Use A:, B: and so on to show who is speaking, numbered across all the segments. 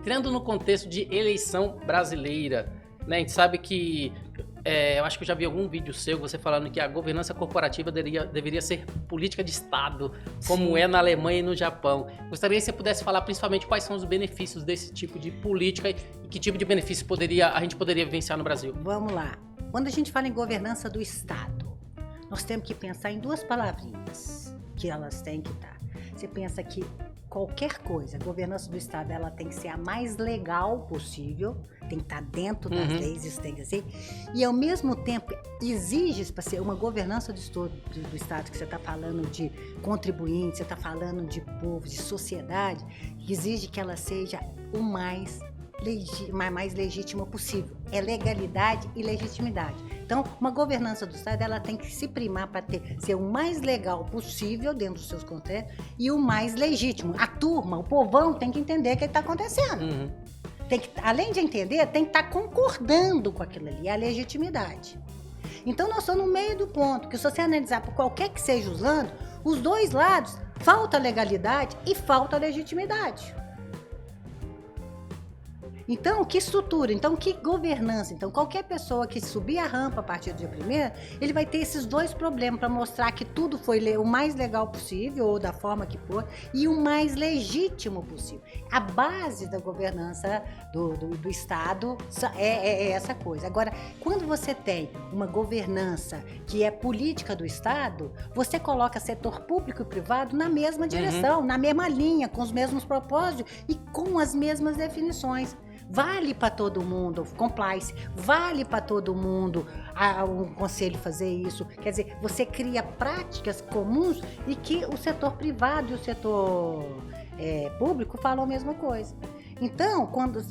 A: entrando no contexto de eleição brasileira, né? A gente sabe que, eu acho que eu já vi algum vídeo seu, você falando que a governança corporativa deveria ser política de Estado, como
B: Sim.
A: é na Alemanha e no Japão. Gostaria que você pudesse falar principalmente quais são os benefícios desse tipo de política e que tipo de benefício a gente poderia vivenciar no Brasil.
B: Vamos lá. Quando a gente fala em governança do Estado, nós temos que pensar em duas palavrinhas que elas têm que estar. Você pensa que qualquer coisa, a governança do Estado, ela tem que ser a mais legal possível, tem que estar dentro das leis, isso tem que ser, e ao mesmo tempo exige para ser uma governança do Estado, que você está falando de contribuinte, você está falando de povo, de sociedade, exige que ela seja o mais legítima possível. É legalidade e legitimidade. Então, uma governança do Estado, ela tem que se primar para ser o mais legal possível dentro dos seus contextos e o mais legítimo. A turma, o povão tem que entender o que está acontecendo. Tem que, além de entender, tem que estar concordando com aquilo ali, a legitimidade. Então, nós estamos no meio do ponto, que se você analisar por qualquer que seja usando, os dois lados, falta legalidade e falta legitimidade. Então, que estrutura? Então, que governança? Então, qualquer pessoa que subir a rampa a partir do dia 1º, ele vai ter esses dois problemas para mostrar que tudo foi o mais legal possível, ou da forma que for, e o mais legítimo possível. A base da governança do Estado é essa coisa. Agora, quando você tem uma governança que é política do Estado, você coloca setor público e privado na mesma direção, na mesma linha, com os mesmos propósitos e com as mesmas definições. Vale para todo mundo, compliance, vale para todo mundo um conselho fazer isso. Quer dizer, você cria práticas comuns e que o setor privado e o setor público falam a mesma coisa. Então, quando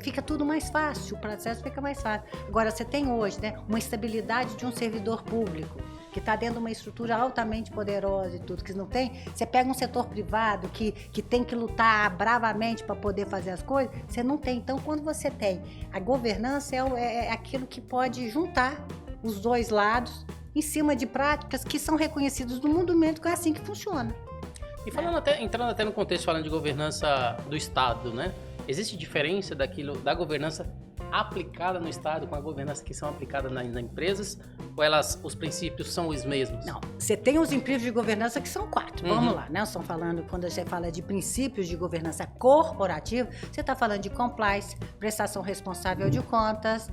B: fica tudo mais fácil, o processo fica mais fácil. Agora, você tem hoje, né, uma estabilidade de um servidor público que está dentro de uma estrutura altamente poderosa e tudo, que não tem. Você pega um setor privado que tem que lutar bravamente para poder fazer as coisas, você não tem. Então, quando você tem a governança, é aquilo que pode juntar os dois lados em cima de práticas que são reconhecidas no mundo médico, é assim que funciona.
A: E entrando até no contexto, falando de governança do Estado, né? Existe diferença da governança aplicada no Estado com a governança que são aplicadas nas empresas? Ou os princípios são os mesmos?
B: Não, você tem os princípios de governança que são 4. Vamos lá, né? Estamos falando, quando você fala de princípios de governança corporativa, você está falando de compliance, prestação responsável de contas,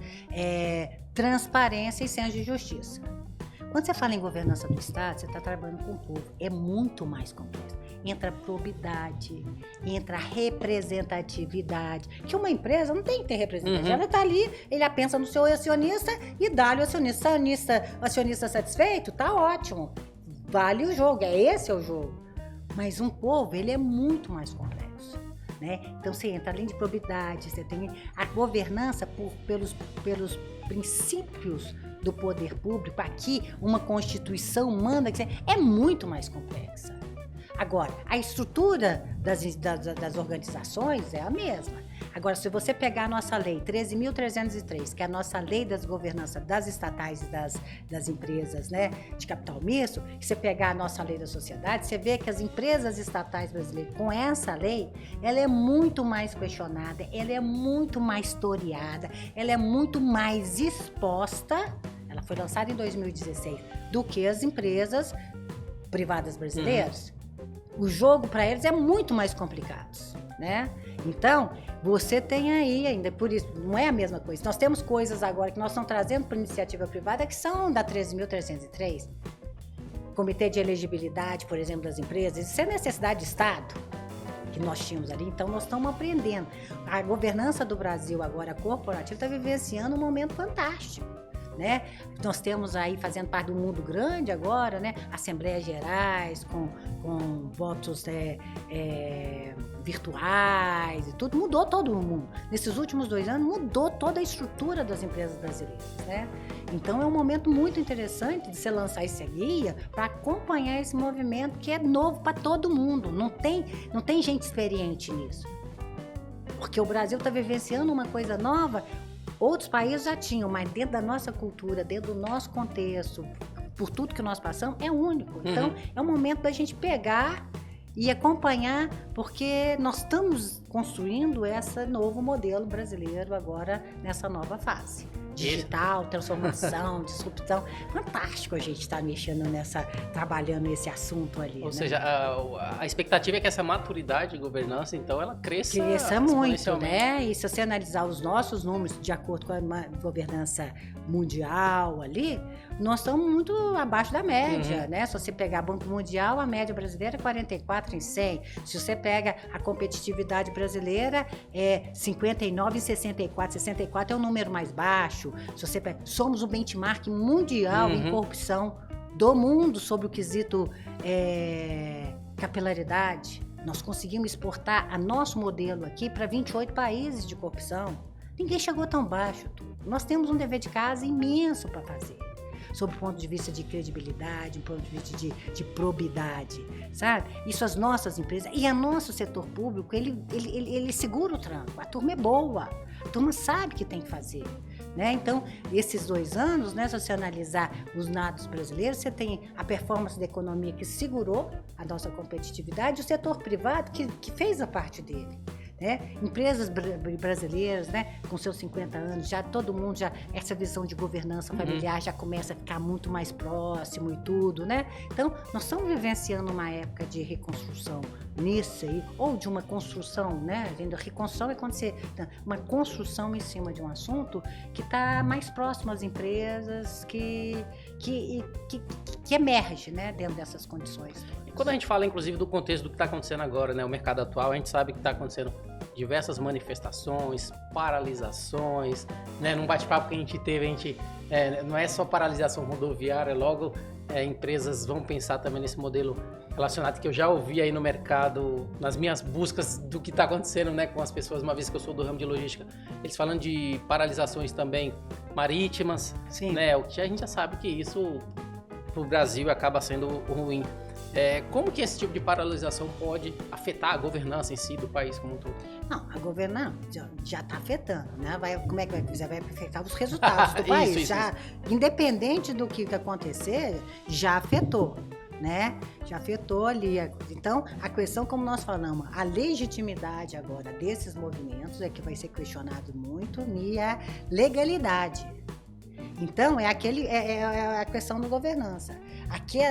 B: transparência e senso de justiça. Quando você fala em governança do Estado, você está trabalhando com o povo. É muito mais complexo. Entra probidade, entra representatividade. Que uma empresa não tem que ter representatividade. Ela está ali, ele pensa no seu acionista e dá-lhe o acionista. O acionista satisfeito, tá ótimo. Vale o jogo, esse é o jogo. Mas um povo, ele é muito mais complexo. Né? Então, você entra além de probidade, você tem a governança pelos princípios do poder público. Aqui, uma Constituição manda que é muito mais complexa. Agora, a estrutura das organizações é a mesma. Agora, se você pegar a nossa lei 13.303, que é a nossa lei das governanças das estatais e das empresas, né, de capital misto, e você pegar a nossa lei da sociedade, você vê que as empresas estatais brasileiras, com essa lei, ela é muito mais questionada, ela é muito mais toreada, ela é muito mais exposta, ela foi lançada em 2016, do que as empresas privadas brasileiras. O jogo para eles é muito mais complicado, né? Então, você tem aí ainda, por isso, não é a mesma coisa. Nós temos coisas agora que nós estamos trazendo para iniciativa privada que são da 13.303. Comitê de elegibilidade, por exemplo, das empresas, isso é necessidade de Estado que nós tínhamos ali. Então, nós estamos aprendendo. A governança do Brasil agora corporativa está vivenciando um momento fantástico. Né? Nós temos aí, fazendo parte do mundo grande agora, né? Assembleias gerais, com votos virtuais e tudo, mudou todo o mundo. Nesses últimos 2 anos, mudou toda a estrutura das empresas brasileiras, né? Então, é um momento muito interessante de você lançar essa guia para acompanhar esse movimento que é novo para todo mundo. Não tem gente experiente nisso. Porque o Brasil está vivenciando uma coisa nova. Outros países já tinham, mas dentro da nossa cultura, dentro do nosso contexto, por tudo que nós passamos, é único. Então, é o momento da gente pegar e acompanhar, porque nós estamos construindo esse novo modelo brasileiro agora nessa nova fase. Digital, transformação, disrupção. Fantástico a gente estar mexendo trabalhando esse assunto ali.
A: Ou seja, a expectativa é que essa maturidade de governança, então, ela cresça
B: muito, né? E se você analisar os nossos números de acordo com a governança mundial ali, nós estamos muito abaixo da média, né? Se você pegar Banco Mundial, a média brasileira é 44 em 100. Se você pega a competitividade brasileira, é 59 em 64. 64 é o número mais baixo. Se você pega, somos o benchmark mundial em corrupção do mundo sobre o quesito capilaridade. Nós conseguimos exportar a nosso modelo aqui para 28 países de corrupção. Ninguém chegou tão baixo. Nós temos um dever de casa imenso para fazer, sob o ponto de vista de credibilidade, do ponto de vista de probidade, sabe? Isso as nossas empresas e o nosso setor público, ele segura o tranco. A turma é boa, a turma sabe o que tem que fazer. Né? Então, esses 2 anos, né, se você analisar os dados brasileiros, você tem a performance da economia que segurou a nossa competitividade e o setor privado que fez a parte dele. Né? Empresas brasileiras, né, com seus 50 anos, já todo mundo, essa visão de governança familiar já começa a ficar muito mais próximo e tudo, né? Então, nós estamos vivenciando uma época de reconstrução nisso aí, ou de uma construção, né? Reconstrução é quando você... Uma construção em cima de um assunto que está mais próximo às empresas, que emerge, né, dentro dessas condições.
A: E quando a gente fala, inclusive, do contexto do que está acontecendo agora, né, o mercado atual, a gente sabe que está acontecendo diversas manifestações, paralisações, né? Num bate-papo que a gente teve, não é só paralisação rodoviária, logo empresas vão pensar também nesse modelo relacionado que eu já ouvi aí no mercado, nas minhas buscas do que está acontecendo, né, com as pessoas, uma vez que eu sou do ramo de logística, eles falando de paralisações também marítimas,
B: Sim.
A: Né? O que a gente já sabe que isso para o Brasil acaba sendo ruim. Como que esse tipo de paralisação pode afetar a governança em si do país como um todo?
B: Não, a governança já está afetando, né? Como é que vai fazer? Vai afetar os resultados do país.
A: Isso.
B: Independente do que acontecer, já afetou, né? Já afetou ali. Então, a questão, como nós falamos, a legitimidade agora desses movimentos é que vai ser questionado muito, e a legalidade. Então, é a questão da governança.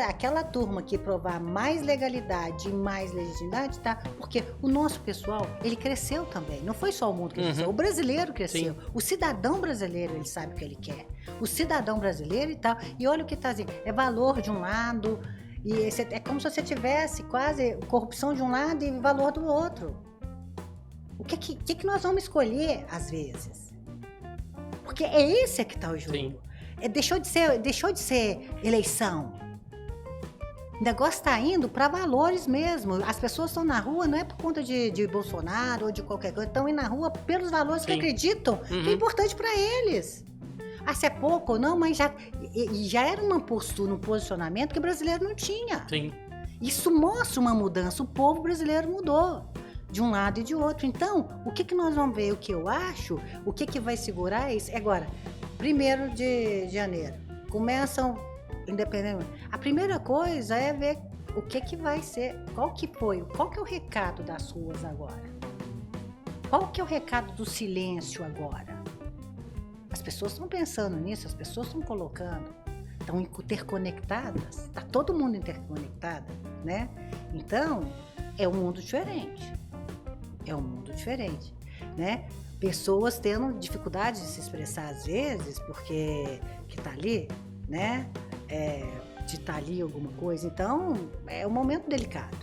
B: Aquela turma que provar mais legalidade e mais legitimidade, tá? Porque o nosso pessoal, ele cresceu também. Não foi só o mundo que cresceu, o brasileiro cresceu. Sim. O cidadão brasileiro, ele sabe o que ele quer. O cidadão brasileiro e tal. E olha o que está dizendo. É valor de um lado, e é como se você tivesse quase corrupção de um lado e valor do outro. O que nós vamos escolher, às vezes? Porque é esse que está o jogo.
A: Sim.
B: Deixou de ser eleição. O negócio está indo para valores mesmo. As pessoas estão na rua não é por conta de Bolsonaro ou de qualquer coisa, estão indo na rua pelos valores que acreditam que é importante para eles. Se é pouco ou não, mas já era uma postura, um posicionamento que o brasileiro não tinha.
A: Sim.
B: Isso mostra uma mudança. O povo brasileiro mudou de um lado e de outro. Então, o que nós vamos ver? O que eu acho, o que vai segurar isso? Agora, 1º de janeiro, começam, independente. A primeira coisa é ver o que vai ser, qual que é o recado das ruas agora? Qual que é o recado do silêncio agora? As pessoas estão pensando nisso, as pessoas estão colocando, estão interconectadas, está todo mundo interconectado, né? Então, é um mundo diferente. Né? Pessoas tendo dificuldade de se expressar às vezes, porque que tá ali, né? De estar ali alguma coisa. Então, é um momento delicado.